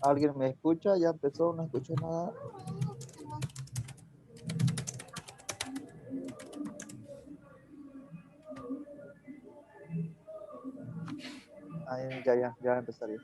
¿Alguien me escucha? Ya empezó, no escucho nada. Ahí, ya empezaría.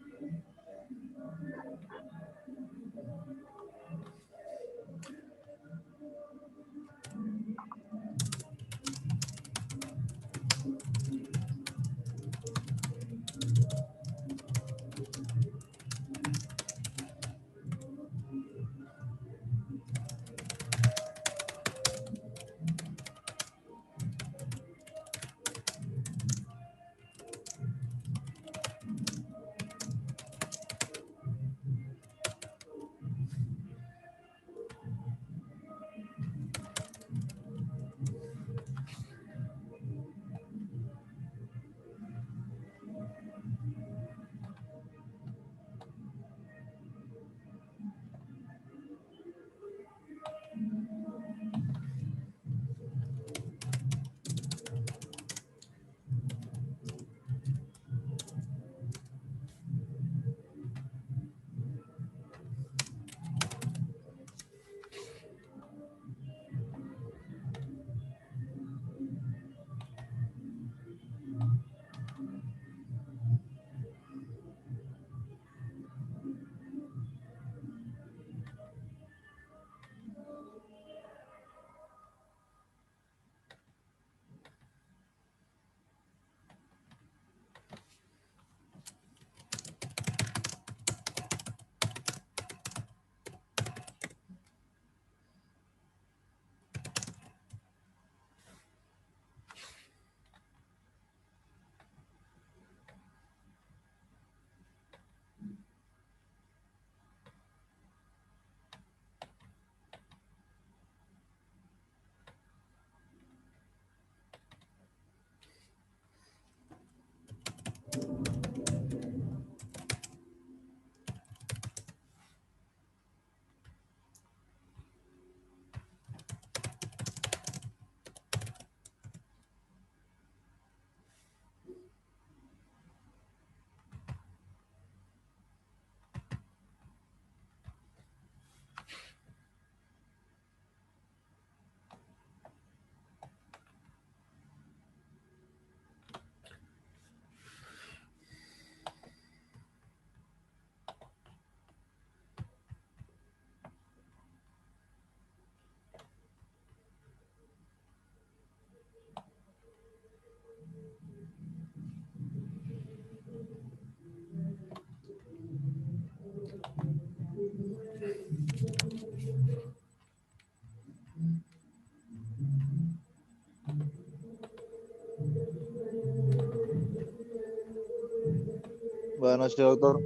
Buenas noches, doctor.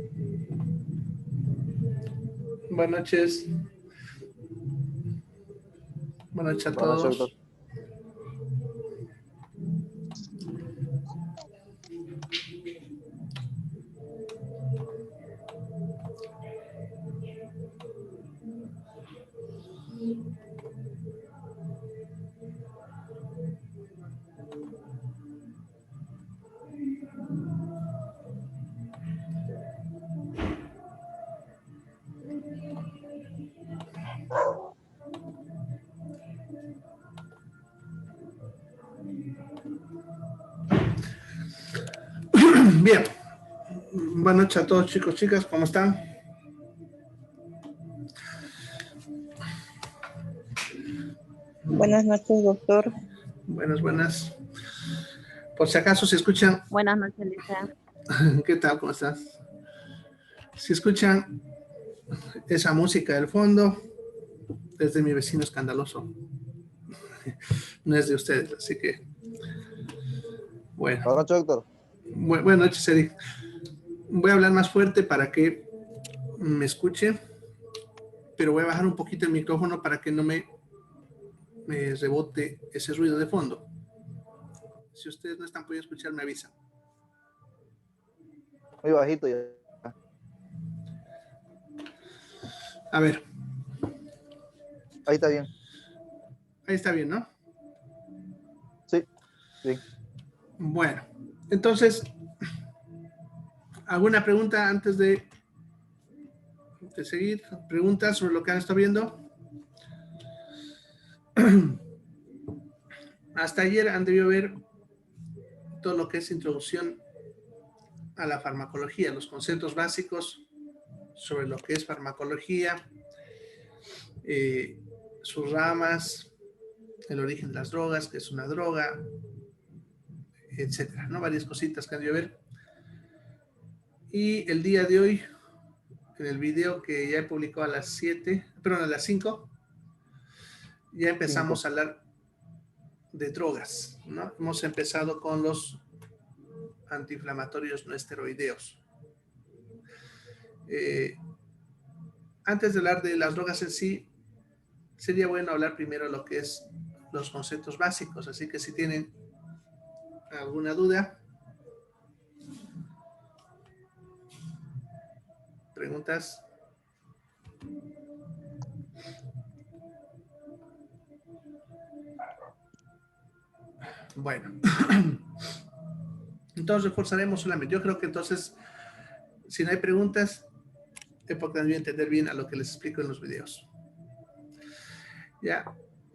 Buenas noches. Buenas noches a Buenas noches, doctor. todos. Bien. Buenas noches a todos, chicos, chicas, ¿cómo están? Buenas noches, doctor. Buenas. Por si acaso se escuchan. Buenas noches, Lisa. ¿Qué tal? ¿Cómo estás? Si escuchan esa música del fondo, es de mi vecino escandaloso. No es de ustedes, así que. Bueno. Buenas noches, doctor. Buenas noches, Eric. Voy a hablar más fuerte para que me escuche, pero voy a bajar un poquito el micrófono para que no me rebote ese ruido de fondo. Si ustedes no están pudiendo escuchar, me avisan. Muy bajito ya. A ver. Ahí está bien. Ahí está bien, ¿no? Sí, bien. Bueno, entonces, ¿alguna pregunta antes de de seguir. ¿Preguntas sobre lo que han estado viendo? Hasta ayer han debido ver todo lo que es introducción a la farmacología, los conceptos básicos sobre lo que es farmacología, sus ramas, el origen de las drogas, qué es una droga, etcétera, ¿no? Varias cositas que han debido ver. Y el día de hoy, en el video que ya he publicado a las 7, perdón, a las 5, ya empezamos 5. a hablar de drogas, ¿no? Hemos empezado con los antiinflamatorios no esteroideos. Antes de hablar de las drogas en sí, sería bueno hablar primero lo que es los conceptos básicos, así que si tienen alguna duda, preguntas. Bueno, entonces reforzaremos solamente. Yo creo que entonces, si no hay preguntas, es porque han de entender bien a lo que les explico en los videos. Ya,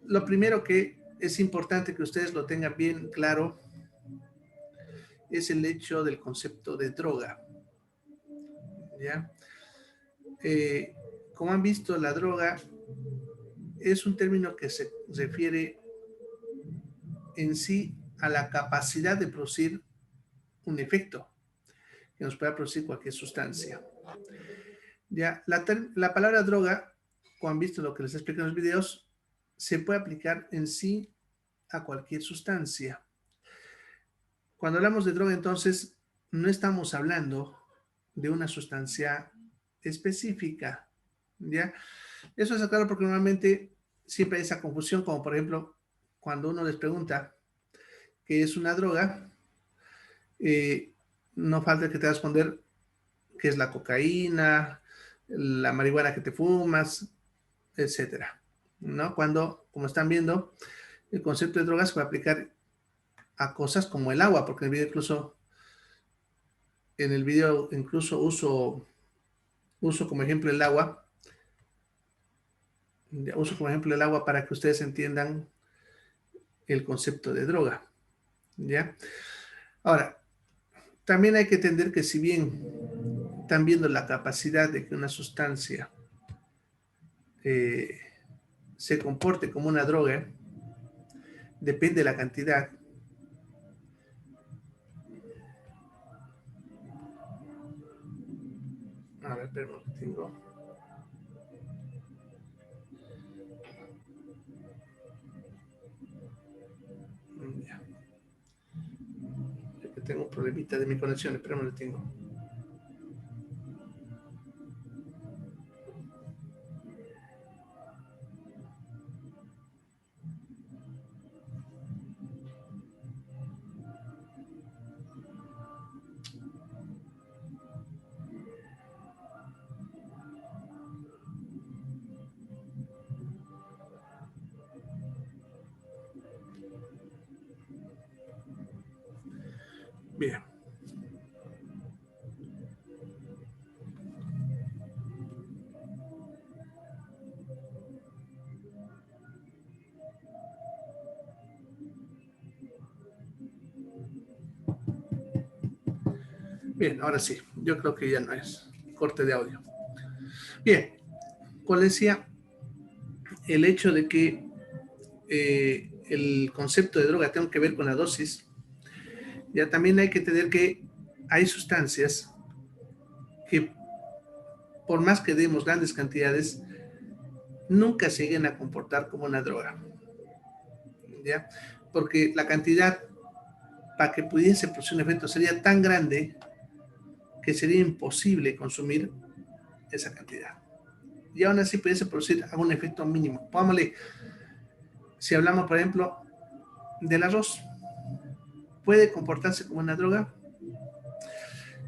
lo primero que es importante que ustedes lo tengan bien claro es el hecho del concepto de droga. ¿Ya? Como han visto, la droga es un término que se refiere en sí a la capacidad de producir un efecto que nos pueda producir cualquier sustancia. Ya, la palabra droga, como han visto lo que les explico en los videos, se puede aplicar en sí a cualquier sustancia. Cuando hablamos de droga, entonces, no estamos hablando de una sustancia específica, ¿ya? Eso es claro porque normalmente siempre hay esa confusión, como por ejemplo, cuando uno les pregunta qué es una droga, no falta que te va a responder qué es la cocaína, la marihuana que te fumas, etcétera, ¿no? Cuando, como están viendo, el concepto de drogas se puede aplicar a cosas como el agua, porque en el video incluso uso como ejemplo el agua, para que ustedes entiendan el concepto de droga, ¿ya? Ahora, también hay que entender que si bien están viendo la capacidad de que una sustancia se comporte como una droga, depende de la cantidad. A ver, pero tengo. Ya. Tengo un problemita de mi conexión, pero no lo tengo. Bien. Bien, ahora sí. Yo creo que ya no es corte de audio. Bien. Como decía, el hecho de que el concepto de droga tenga que ver con la dosis, ya también hay que entender que hay sustancias que por más que demos grandes cantidades, nunca se lleguen a comportar como una droga, ¿ya? Porque la cantidad para que pudiese producir un efecto sería tan grande que sería imposible consumir esa cantidad. Y aún así pudiese producir algún efecto mínimo. Pongámosle, si hablamos, por ejemplo, del arroz, ¿puede comportarse como una droga?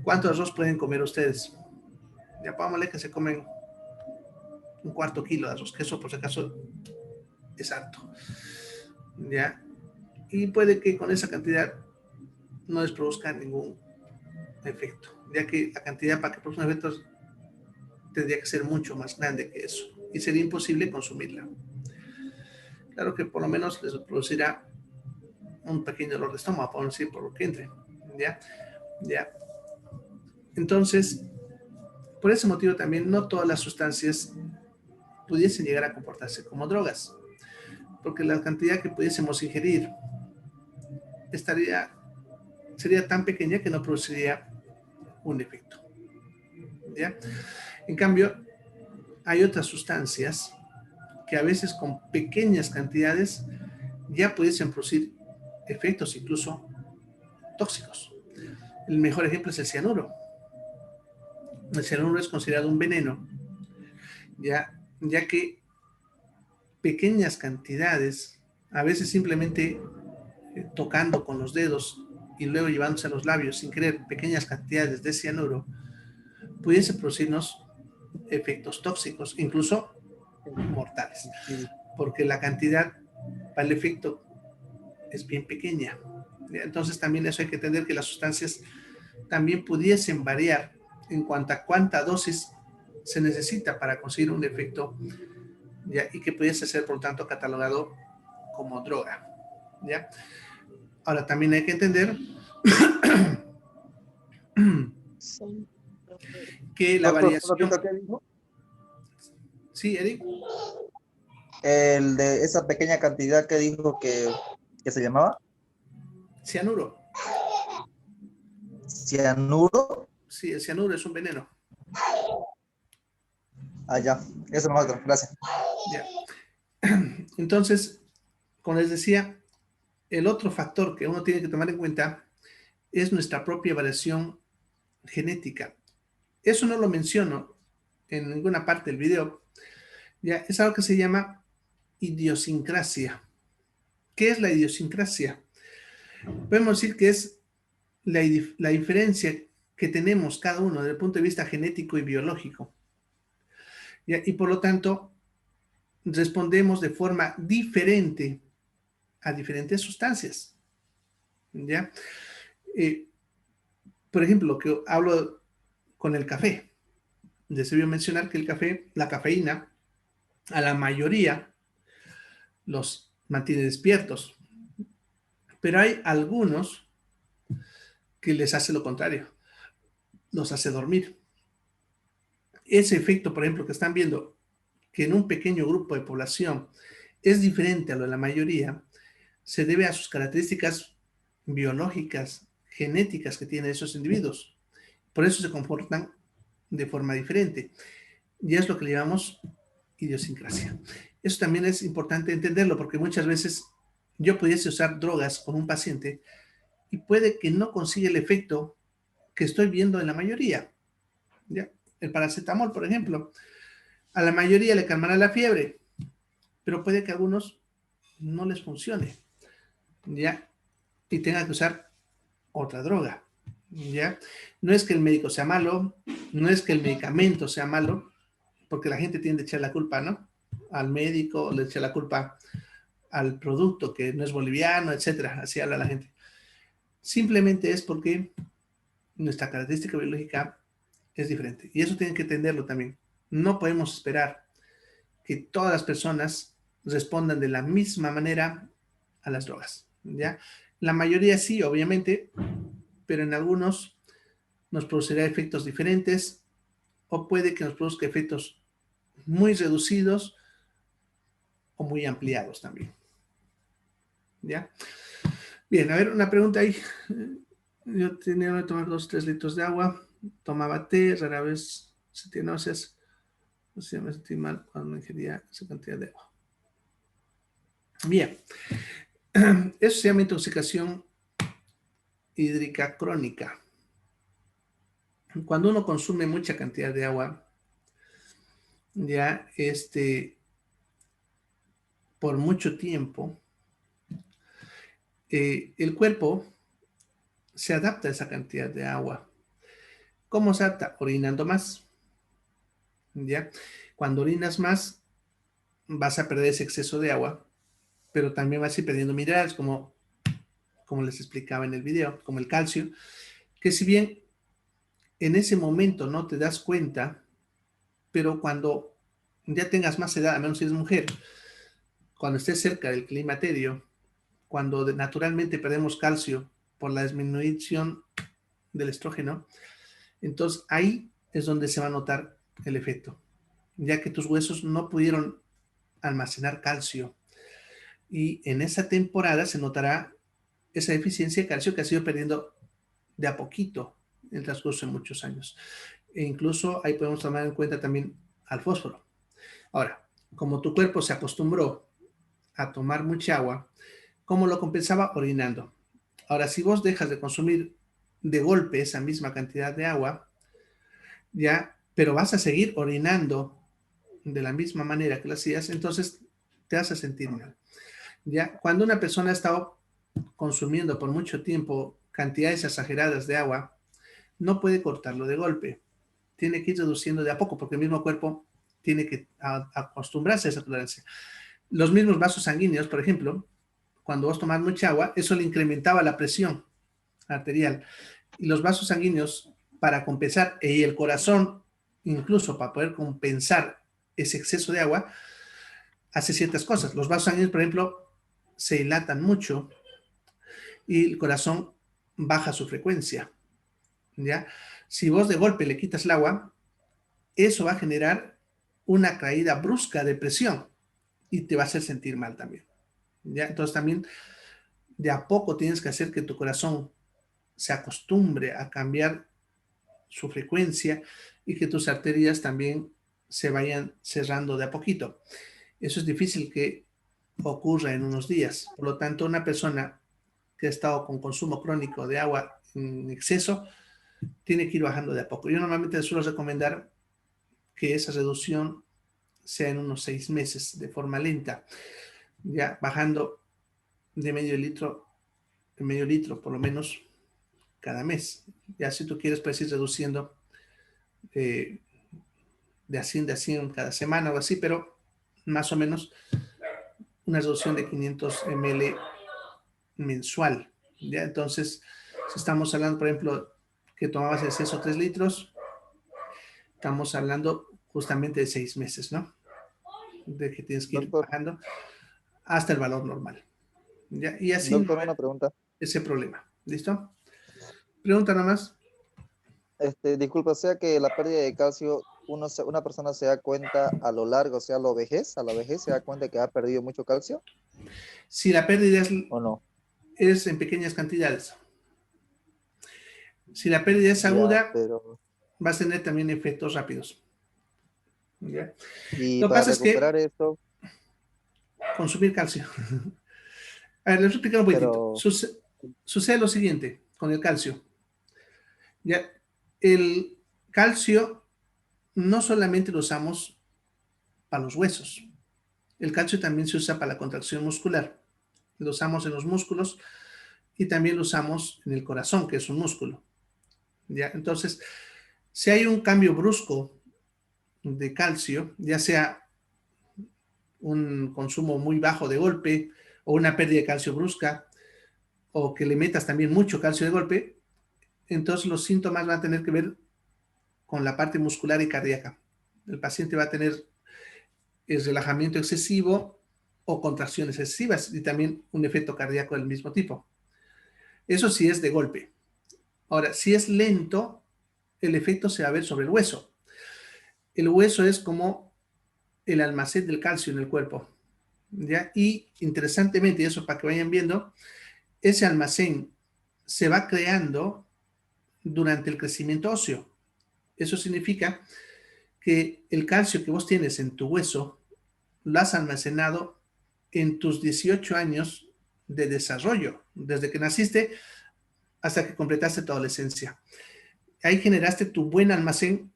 ¿Cuánto arroz pueden comer ustedes? Ya pongámosle que se comen un cuarto kilo de arroz, que eso por si acaso es harto, ¿ya? Y puede que con esa cantidad no les produzca ningún efecto, ya que la cantidad para que produzca un efecto tendría que ser mucho más grande que eso y sería imposible consumirla. Claro que por lo menos les producirá un pequeño dolor de estómago, por decir, por lo que entre. ¿Ya? ¿Ya? Entonces, por ese motivo también no todas las sustancias pudiesen llegar a comportarse como drogas, porque la cantidad que pudiésemos ingerir sería tan pequeña que no produciría un efecto. ¿Ya? En cambio, hay otras sustancias que a veces con pequeñas cantidades ya pudiesen producir efectos incluso tóxicos. El mejor ejemplo es el cianuro. El cianuro es considerado un veneno, ya que pequeñas cantidades, a veces simplemente tocando con los dedos y luego llevándose a los labios sin querer pequeñas cantidades de cianuro, pudiese producirnos efectos tóxicos, incluso mortales, Sí. porque la cantidad para el efecto es bien pequeña. Entonces también eso hay que entender que las sustancias también pudiesen variar en cuanto a cuánta dosis se necesita para conseguir un efecto, ¿ya? Y que pudiese ser, por lo tanto, catalogado como droga. ¿Ya? Ahora, también hay que entender que la Doctor, un variación... ratito, ¿qué dijo? Sí, Eric. El de esa pequeña cantidad que dijo que se llamaba Cianuro. cianuro. Sí, el cianuro es un veneno. Ah, ya, eso no es otro, gracias. ¿Ya? Entonces, como les decía, el otro factor que uno tiene que tomar en cuenta es nuestra propia variación genética. Eso no lo menciono en ninguna parte del video. Ya es algo que se llama idiosincrasia. ¿Qué es la idiosincrasia? Podemos decir que es la diferencia que tenemos cada uno desde el punto de vista genético y biológico. ¿Ya? Y por lo tanto, respondemos de forma diferente a diferentes sustancias. ¿Ya? Eh, por ejemplo, que hablo con el café. Les debo mencionar que el café, la cafeína, a la mayoría los mantiene despiertos, pero hay algunos que les hace lo contrario, los hace dormir. Ese efecto, por ejemplo, que están viendo, que en un pequeño grupo de población es diferente a lo de la mayoría, se debe a sus características biológicas, genéticas que tienen esos individuos. Por eso se comportan de forma diferente. Y es lo que le llamamos idiosincrasia. Eso también es importante entenderlo porque muchas veces yo pudiese usar drogas con un paciente y puede que no consiga el efecto que estoy viendo en la mayoría. ¿Ya? El paracetamol, por ejemplo, a la mayoría le calmará la fiebre, pero puede que a algunos no les funcione, ¿ya? Y tenga que usar otra droga, ¿ya? No es que el médico sea malo, no es que el medicamento sea malo, porque la gente tiende a echar la culpa, ¿no? Al médico, le echa la culpa al producto que no es boliviano, etcétera. Así habla la gente. Simplemente es porque nuestra característica biológica es diferente. Y eso tienen que entenderlo también. No podemos esperar que todas las personas respondan de la misma manera a las drogas, ¿ya? La mayoría sí, obviamente, pero en algunos nos producirá efectos diferentes o puede que nos produzca efectos muy reducidos o muy ampliados también, ¿ya? Bien, a ver, una pregunta ahí. Yo tenía que tomar 2 o 3 litros de agua, tomaba té, rara vez sentía náuseas, o sea, me sentí mal cuando ingería esa cantidad de agua. Bien, eso se llama intoxicación hídrica crónica. Cuando uno consume mucha cantidad de agua, ya por mucho tiempo, el cuerpo se adapta a esa cantidad de agua. ¿Cómo se adapta? Orinando más, ¿ya? Cuando orinas más, vas a perder ese exceso de agua, pero también vas a ir perdiendo minerales, como les explicaba en el video, como el calcio, que si bien en ese momento no te das cuenta, pero cuando ya tengas más edad, a menos si eres mujer, cuando estés cerca del climaterio, cuando naturalmente perdemos calcio por la disminución del estrógeno, entonces ahí es donde se va a notar el efecto, ya que tus huesos no pudieron almacenar calcio. Y en esa temporada se notará esa deficiencia de calcio que ha sido perdiendo de a poquito en el transcurso de muchos años. E incluso ahí podemos tomar en cuenta también al fósforo. Ahora, como tu cuerpo se acostumbró a tomar mucha agua, ¿cómo lo compensaba? Orinando. Ahora, si vos dejas de consumir de golpe esa misma cantidad de agua, ya, pero vas a seguir orinando de la misma manera que lo hacías, entonces te vas a sentir mal. Ya, cuando una persona ha estado consumiendo por mucho tiempo cantidades exageradas de agua, no puede cortarlo de golpe. Tiene que ir reduciendo de a poco, porque el mismo cuerpo tiene que acostumbrarse a esa tolerancia. Los mismos vasos sanguíneos, por ejemplo, cuando vos tomás mucha agua, eso le incrementaba la presión arterial. Y los vasos sanguíneos, para compensar, y el corazón, incluso para poder compensar ese exceso de agua, hace ciertas cosas. Los vasos sanguíneos, por ejemplo, se dilatan mucho y el corazón baja su frecuencia, ¿ya? Si vos de golpe le quitas el agua, eso va a generar una caída brusca de presión y te va a hacer sentir mal también, ¿ya? Entonces también de a poco tienes que hacer que tu corazón se acostumbre a cambiar su frecuencia y que tus arterias también se vayan cerrando de a poquito. Eso es difícil que ocurra en unos días. Por lo tanto, una persona que ha estado con consumo crónico de agua en exceso tiene que ir bajando de a poco. Yo normalmente suelo recomendar que esa reducción sea en unos 6 meses de forma lenta, ya bajando de medio litro por lo menos cada mes. Ya si tú quieres, puedes ir reduciendo de a 100 cada semana o así, pero más o menos una reducción de 500 ml mensual. ¿Ya? Entonces, si estamos hablando, por ejemplo, que tomabas exceso 3 litros, estamos hablando justamente de 6 meses, ¿no? De que tienes que ir Doctor, bajando hasta el valor normal. ¿Ya? Y así no doctor, hay una pregunta. ese problema. ¿Listo? Pregunta nomás. Disculpa, o sea que la pérdida de calcio, una persona se da cuenta a lo largo, o sea, a la vejez se da cuenta que ha perdido mucho calcio, Si la pérdida ¿o no? es en pequeñas cantidades, si la pérdida es Ya, aguda, pero, vas a tener también efectos rápidos. ¿Ya? y Lo que para pasa es que recuperar esto, consumir calcio. A ver, les voy a explicar un poquitito. pero, Sucede lo siguiente con el calcio. ¿Ya? El calcio no solamente lo usamos para los huesos. El calcio también se usa para la contracción muscular. Lo usamos en los músculos y también lo usamos en el corazón, que es un músculo. ¿Ya? Entonces, si hay un cambio brusco de calcio, ya sea un consumo muy bajo de golpe o una pérdida de calcio brusca, o que le metas también mucho calcio de golpe, entonces los síntomas van a tener que ver con la parte muscular y cardíaca. El paciente va a tener el relajamiento excesivo o contracciones excesivas y también un efecto cardíaco del mismo tipo. Eso sí es de golpe. Ahora, si es lento, el efecto se va a ver sobre el hueso. El hueso es como el almacén del calcio en el cuerpo, ¿ya? Y interesantemente, eso para que vayan viendo, ese almacén se va creando durante el crecimiento óseo. Eso significa que el calcio que vos tienes en tu hueso lo has almacenado en tus 18 años de desarrollo, desde que naciste hasta que completaste tu adolescencia. Ahí generaste tu buen almacén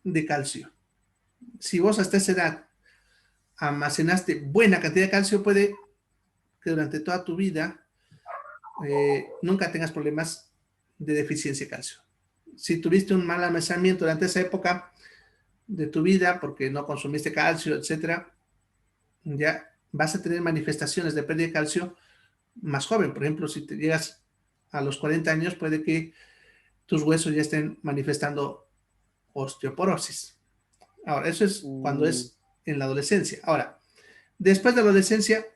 de calcio. Si vos hasta esa edad almacenaste buena cantidad de calcio, puede que durante toda tu vida nunca tengas problemas de deficiencia de calcio. Si tuviste un mal almacenamiento durante esa época de tu vida, porque no consumiste calcio, etcétera, ya vas a tener manifestaciones de pérdida de calcio más joven. Por ejemplo, si te llegas a los 40 años, puede que tus huesos ya estén manifestando osteoporosis. Ahora, eso es cuando Mm, es en la adolescencia. Ahora, después de la adolescencia,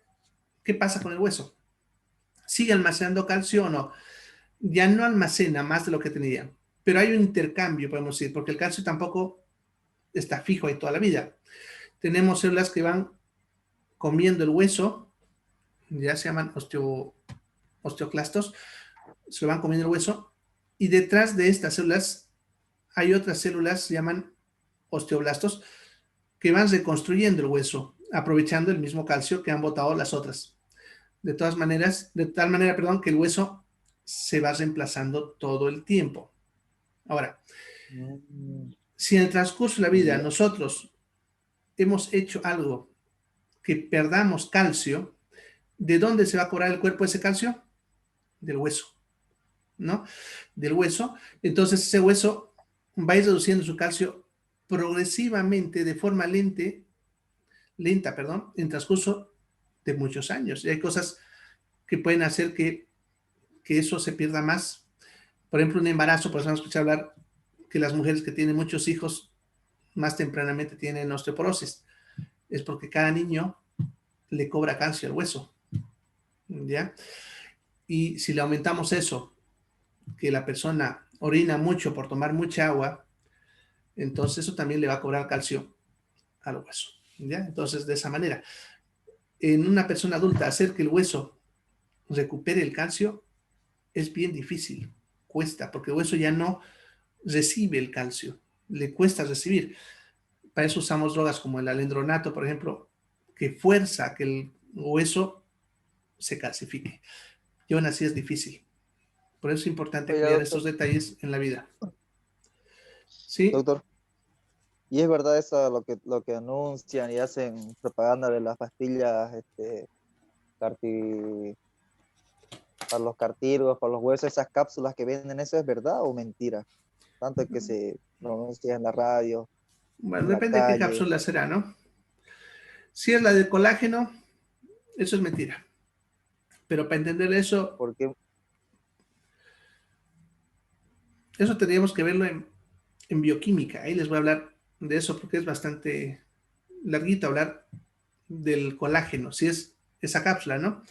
¿qué pasa con el hueso? ¿Sigue almacenando calcio o no? Ya no almacena más de lo que tenía, pero hay un intercambio, podemos decir, porque el calcio tampoco está fijo ahí toda la vida. Tenemos células que van comiendo el hueso, ya se llaman osteoclastos, se lo van comiendo el hueso, y detrás de estas células hay otras células, se llaman osteoblastos, que van reconstruyendo el hueso, aprovechando el mismo calcio que han botado las otras. De todas maneras, de tal manera, perdón, que el hueso se va reemplazando todo el tiempo. Ahora, mm, si en el transcurso de la vida ya. nosotros hemos hecho algo que perdamos calcio, ¿de dónde se va a cobrar el cuerpo ese calcio? Del hueso, ¿no? Del hueso. Entonces ese hueso va a ir reduciendo su calcio progresivamente, de forma lenta, perdón, en transcurso de muchos años. Y hay cosas que pueden hacer que eso se pierda más. Por ejemplo, un embarazo, por eso hemos escuchado hablar que las mujeres que tienen muchos hijos más tempranamente tienen osteoporosis. Es porque cada niño le cobra calcio al hueso, ¿ya? Y si le aumentamos eso, que la persona orina mucho por tomar mucha agua, entonces eso también le va a cobrar calcio al hueso, ¿ya? Entonces, de esa manera, en una persona adulta, hacer que el hueso recupere el calcio es bien difícil, cuesta, porque el hueso ya no recibe el calcio, le cuesta recibir. Para eso usamos drogas como el alendronato, por ejemplo, que fuerza que el hueso se calcifique. Y aún así es difícil. Por eso es importante Oiga, cuidar doctor, estos detalles en la vida. ¿Sí? doctor, ¿y es verdad eso lo que anuncian y hacen propaganda de las pastillas carti- para los cartílagos, para los huesos, esas cápsulas que venden, eso es verdad o mentira? Tanto que se pronuncia en la radio, Bueno, en la depende de qué calle, cápsula será, ¿no? Si es la de colágeno, eso es mentira. Pero para entender eso, porque, eso tendríamos que verlo en bioquímica. Ahí les voy a hablar de eso porque es bastante larguito hablar del colágeno, si es esa cápsula, ¿no?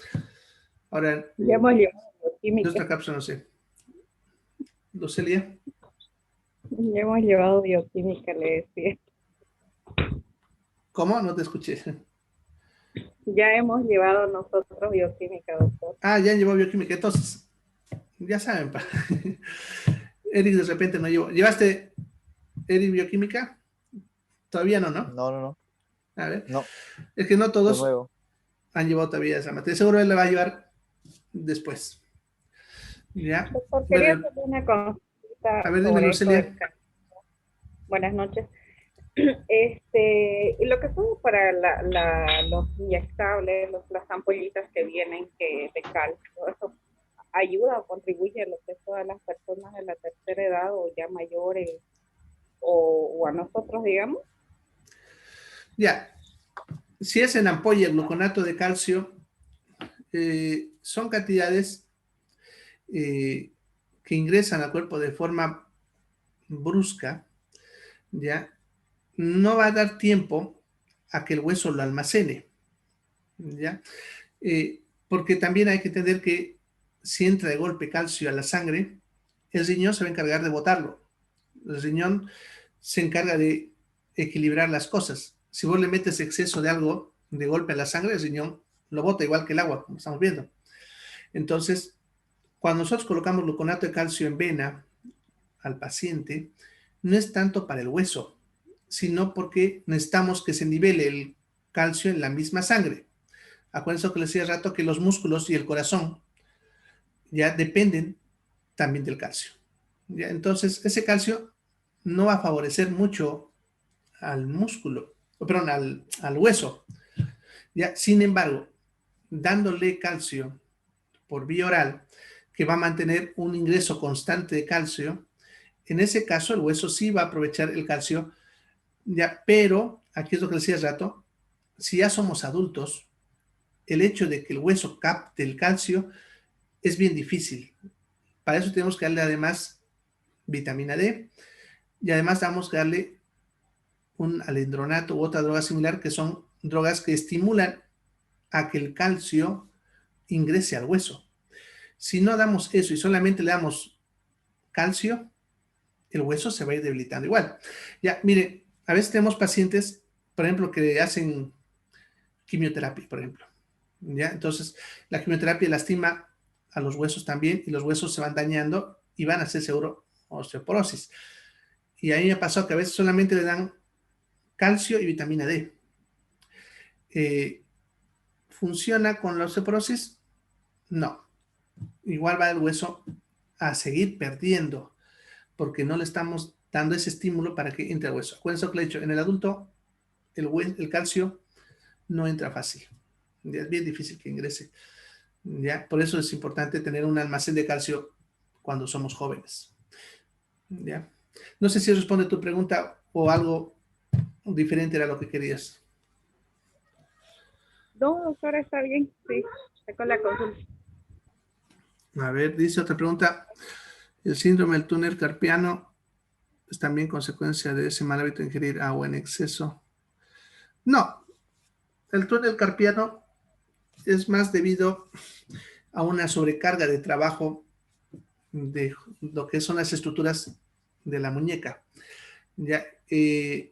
Ahora, Ya hemos llevado de bioquímica, otra cápsula no sé. ¿Lucelia? ya hemos llevado bioquímica, le decía. ¿Cómo? No te escuché. Ya hemos llevado nosotros bioquímica, doctor. Ah, ya llevó bioquímica. Entonces, ya saben. Eric de repente no llevó. ¿Llevaste Eric bioquímica? Todavía no, ¿no? no, no, no, A ver. no, Es que no de todos nuevo. han llevado todavía esa materia. Seguro él la va a llevar después. ¿Ya? Doctor, quería Bueno, hacer una a consulta ver, dime, sobre esto Lucelia. del cáncer. Buenas noches. Y lo que son para los inyectables, las ampollitas que vienen de calcio, ¿eso ayuda o contribuye a lo que todas las personas de la tercera edad o ya mayores o a nosotros, digamos? Ya. Si es en ampolla el gluconato de calcio, son cantidades eh, que ingresan al cuerpo de forma brusca, ¿ya? No va a dar tiempo a que el hueso lo almacene, ¿ya? Porque también hay que entender que si entra de golpe calcio a la sangre, el riñón se va a encargar de botarlo. El riñón se encarga de equilibrar las cosas. Si vos le metes exceso de algo de golpe a la sangre, el riñón lo bota igual que el agua, como estamos viendo. Entonces, cuando nosotros colocamos gluconato de calcio en vena al paciente, no es tanto para el hueso, sino porque necesitamos que se nivele el calcio en la misma sangre. Acuérdense que les decía hace rato que los músculos y el corazón ya dependen también del calcio. ¿Ya? Entonces, ese calcio no va a favorecer mucho al músculo, perdón, al hueso. ¿Ya? Sin embargo, dándole calcio por vía oral, que va a mantener un ingreso constante de calcio, en ese caso el hueso sí va a aprovechar el calcio, ya, pero aquí es lo que decía hace rato, si ya somos adultos, el hecho de que el hueso capte el calcio es bien difícil. Para eso tenemos que darle además vitamina D y además damos que darle un alendronato u otra droga similar, que son drogas que estimulan a que el calcio ingrese al hueso. Si no damos eso y solamente le damos calcio, el hueso se va a ir debilitando igual. Ya, mire, a veces tenemos pacientes, por ejemplo, que hacen quimioterapia, por ejemplo. ¿Ya? Entonces, la quimioterapia lastima a los huesos también y los huesos se van dañando y van a hacer seguro osteoporosis. Y a mí me pasó que a veces solamente le dan calcio y vitamina D. ¿Funciona con la osteoporosis? No. Igual va el hueso a seguir perdiendo porque no le estamos dando ese estímulo para que entre al hueso. Acuérdense lo que le he dicho, en el adulto el calcio no entra fácil. Es bien difícil que ingrese. ¿Ya? Por eso es importante tener un almacén de calcio cuando somos jóvenes. ¿Ya? No sé si responde tu pregunta o algo diferente era lo que querías. No, doctora, está bien. Sí, está con la consulta. A ver, dice otra pregunta. ¿El síndrome del túnel carpiano es también consecuencia de ese mal hábito de ingerir agua en exceso? No, el túnel carpiano es más debido a una sobrecarga de trabajo de lo que son las estructuras de la muñeca. Ya, se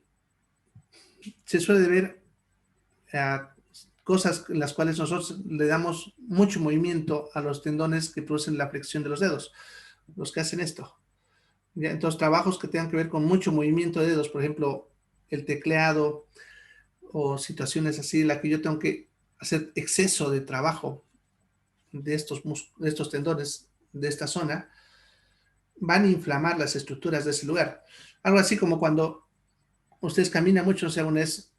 suele deber a cosas en las cuales nosotros le damos mucho movimiento a los tendones que producen la flexión de los dedos, los que hacen esto. ¿Ya? Entonces, trabajos que tengan que ver con mucho movimiento de dedos, por ejemplo, el tecleado o situaciones así, en la que yo tengo que hacer exceso de trabajo de estos tendones de esta zona, van a inflamar las estructuras de ese lugar. Algo así como cuando ustedes caminan mucho, si alguna vez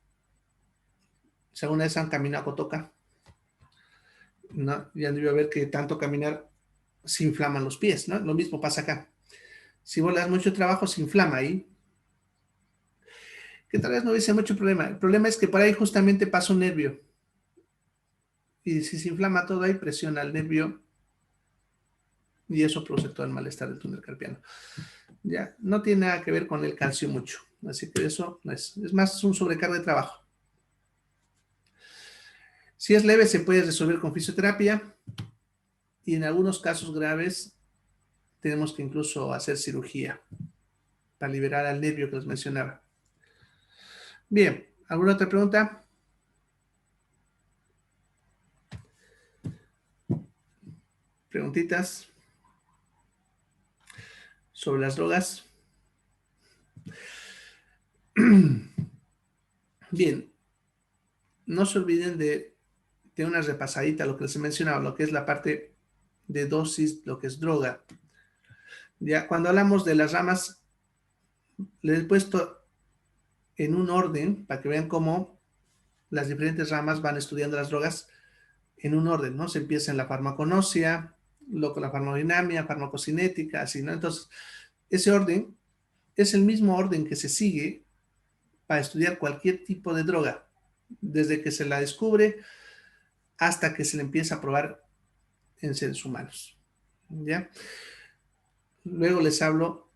han caminado a Cotoca, ¿no? Ya han debido ver que tanto caminar se inflaman los pies, ¿no? Lo mismo pasa acá. Si vos le das mucho trabajo, se inflama ahí. Que tal vez no hubiese mucho problema. El problema es que por ahí justamente pasa un nervio. Y si se inflama todo ahí, presiona el nervio y eso produce todo el malestar del túnel carpiano. Ya, no tiene nada que ver con el calcio mucho. Así que eso no es más un sobrecarga de trabajo. Si es leve, se puede resolver con fisioterapia y en algunos casos graves tenemos que incluso hacer cirugía para liberar al nervio que les mencionaba. Bien, ¿alguna otra pregunta? ¿Preguntitas sobre las drogas? Bien, no se olviden de una repasadita lo que les he mencionado, lo que es la parte de dosis, lo que es droga. Ya cuando hablamos de las ramas, les he puesto en un orden para que vean cómo las diferentes ramas van estudiando las drogas en un orden, ¿no? Se empieza en la farmaconosia, luego la farmacodinamia, farmacocinética, así, ¿no? Entonces, ese orden es el mismo orden que se sigue para estudiar cualquier tipo de droga, desde que se la descubre hasta que se le empieza a probar en seres humanos, ¿ya? Luego les hablo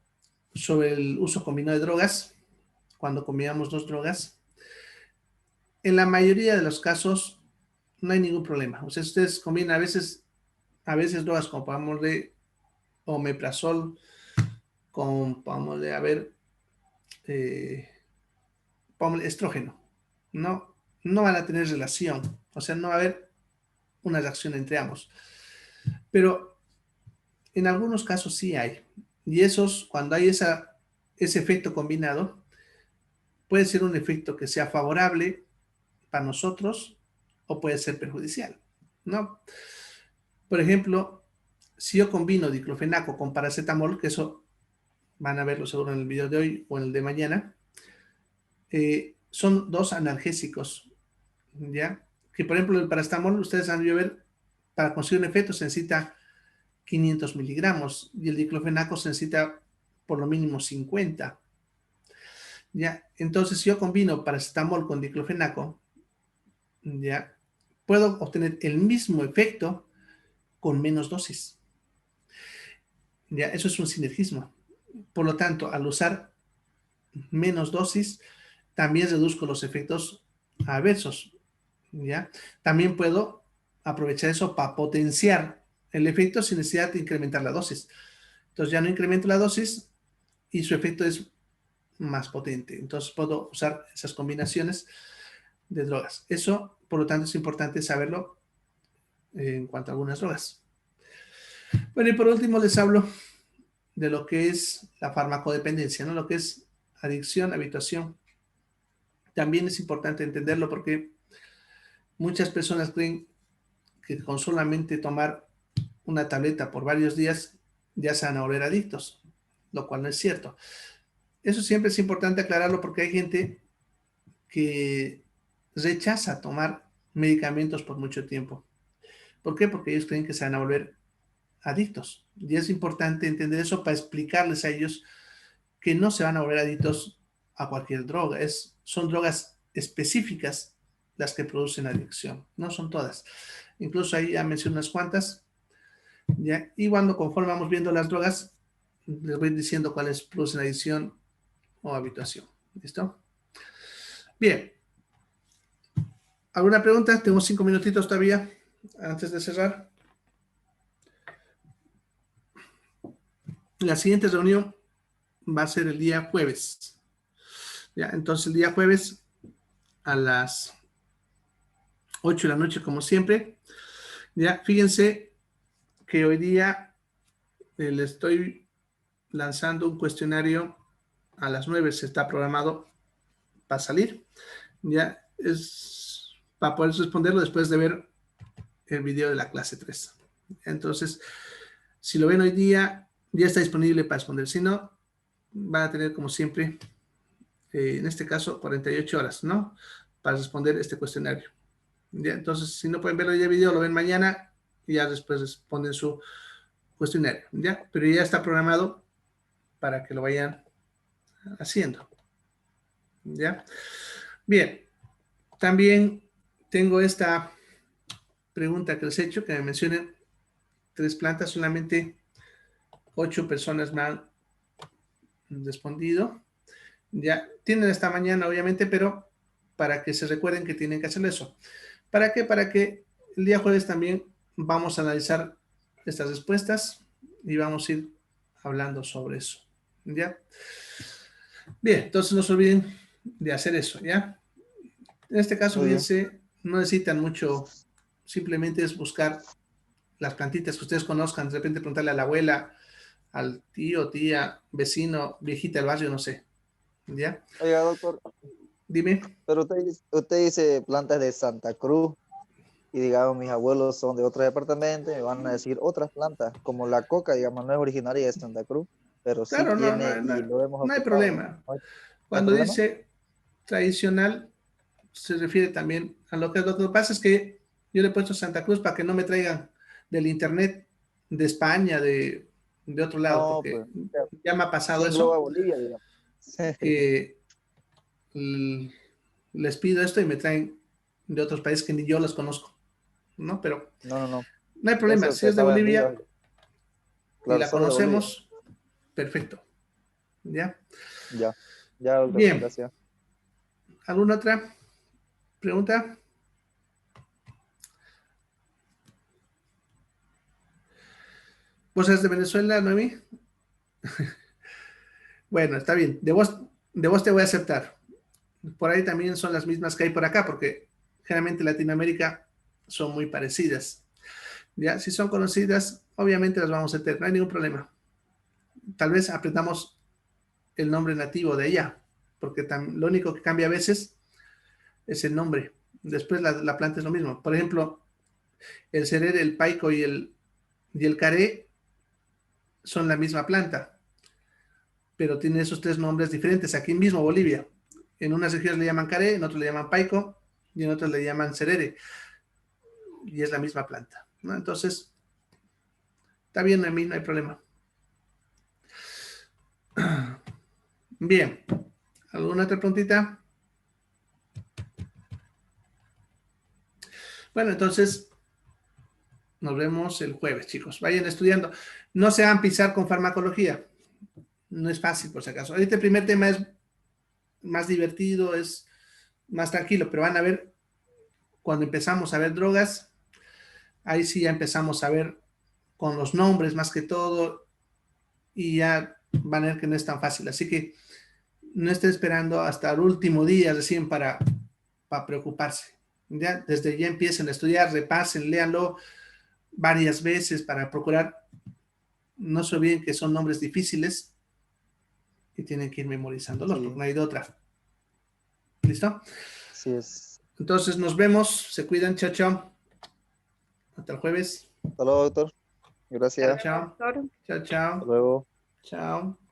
sobre el uso combinado de drogas, cuando combinamos dos drogas. En la mayoría de los casos no hay ningún problema. O sea, ustedes combinan a veces drogas como podamos de omeprazol, con podamos de haber estrógeno. No, no van a tener relación. O sea, no va a haber una reacción entre ambos. Pero en algunos casos sí hay. Y esos, cuando hay ese efecto combinado, puede ser un efecto que sea favorable para nosotros o puede ser perjudicial, ¿no? Por ejemplo, si yo combino diclofenaco con paracetamol, que eso van a verlo seguro en el video de hoy o en el de mañana, son dos analgésicos, ¿ya? Que por ejemplo el paracetamol, ustedes han debido ver, para conseguir un efecto se necesita 500 miligramos y el diclofenaco se necesita por lo mínimo 50. ¿Ya? Entonces, si yo combino paracetamol con diclofenaco, ¿ya? Puedo obtener el mismo efecto con menos dosis. ¿Ya? Eso es un sinergismo. Por lo tanto, al usar menos dosis, también reduzco los efectos adversos, ¿ya? También puedo aprovechar eso para potenciar el efecto sin necesidad de incrementar la dosis. Entonces ya no incremento la dosis y su efecto es más potente. Entonces puedo usar esas combinaciones de drogas. Eso, por lo tanto, es importante saberlo en cuanto a algunas drogas. Bueno, y por último les hablo de lo que es la farmacodependencia, ¿no? Lo que es adicción, habituación. También es importante entenderlo porque muchas personas creen que con solamente tomar una tableta por varios días ya se van a volver adictos, lo cual no es cierto. Eso siempre es importante aclararlo porque hay gente que rechaza tomar medicamentos por mucho tiempo. ¿Por qué? Porque ellos creen que se van a volver adictos. Y es importante entender eso para explicarles a ellos que no se van a volver adictos a cualquier droga. Son drogas específicas las que producen adicción. No son todas. Incluso ahí ya mencioné unas cuantas. ¿Ya? Y cuando conforme vamos viendo las drogas, les voy diciendo cuáles producen adicción o habituación. ¿Listo? Bien. ¿Alguna pregunta? Tengo 5 minutitos todavía antes de cerrar. La siguiente reunión va a ser el día jueves. ¿Ya? Entonces, el día jueves a las 8 de la noche, como siempre. Ya, fíjense que hoy día le estoy lanzando un cuestionario a las 9. Se está programado para salir. Ya, es para poder responderlo después de ver el video de la clase 3. Entonces, si lo ven hoy día, ya está disponible para responder. Si no, van a tener, como siempre, en este caso, 48 horas, ¿no? Para responder este cuestionario. ¿Ya? Entonces, si no pueden verlo ya el video, lo ven mañana y ya después responden su cuestionario. ¿Ya? Pero ya está programado para que lo vayan haciendo. ¿Ya? Bien. También tengo esta pregunta que les he hecho, que me mencionen 3 plantas. Solamente 8 personas me han respondido. Ya tienen esta mañana, obviamente, pero para que se recuerden que tienen que hacer eso. ¿Para qué? Para que el día jueves también vamos a analizar estas respuestas y vamos a ir hablando sobre eso. ¿Ya? Bien, entonces no se olviden de hacer eso, ¿ya? En este caso, fíjense, no necesitan mucho, simplemente es buscar las plantitas que ustedes conozcan, de repente preguntarle a la abuela, al tío, tía, vecino, viejita del barrio, no sé. ¿Ya? Oiga, doctor, Dime. pero usted dice plantas de Santa Cruz y digamos mis abuelos son de otro departamento y me van a decir otras plantas, como la coca, digamos, no es originaria de Santa Cruz, pero sí Claro, tiene y lo hemos no hay ocupado. problema. ¿No hay Cuando problema? dice tradicional, se refiere también a lo que pasa es que yo le he puesto Santa Cruz para que no me traigan del internet de España, de otro lado, No, porque pues, ya me ha pasado sí engloba eso, Bolivia, digamos. que les pido esto y me traen de otros países que ni yo los conozco, ¿no? Pero No. no hay problema, Eso si que es de estaba en Río, Bolivia y claro, la solo de Bolivia. conocemos, perfecto, ¿ya? Ya, doctor, Bien, gracias. ¿alguna otra pregunta? ¿Vos eres de Venezuela, Noemí? Bueno, está bien, de vos te voy a aceptar. Por ahí también son las mismas que hay por acá, porque generalmente Latinoamérica son muy parecidas. Ya, si son conocidas, obviamente las vamos a tener, no hay ningún problema. Tal vez aprendamos el nombre nativo de ella, porque lo único que cambia a veces es el nombre. Después la planta es lo mismo. Por ejemplo, el cerere, el paico y el caré son la misma planta, pero tienen esos 3 nombres diferentes. Aquí mismo, Bolivia. En unas regiones le llaman caré, en otras le llaman paico y en otras le llaman cerere. Y es la misma planta, ¿no? Entonces, está bien, a mí no hay problema. Bien, ¿alguna otra preguntita? Bueno, entonces nos vemos el jueves, chicos. Vayan estudiando. No se van a pisar con farmacología. No es fácil, por si acaso. Ahorita el primer tema es más divertido, es más tranquilo, pero van a ver, cuando empezamos a ver drogas, ahí sí ya empezamos a ver con los nombres más que todo, y ya van a ver que no es tan fácil. Así que no esté esperando hasta el último día recién para preocuparse. Ya, desde ya empiecen a estudiar, repasen, léanlo varias veces para procurar, no se olviden que son nombres difíciles y tienen que ir memorizándolos, Sí, porque no hay de otra. ¿Listo? así es. Entonces nos vemos, se cuidan, chao, chao. Hasta el jueves. Hasta luego, doctor. Chao, Gracias. chao. Doctor. Chao, Hasta chao. luego. Chao.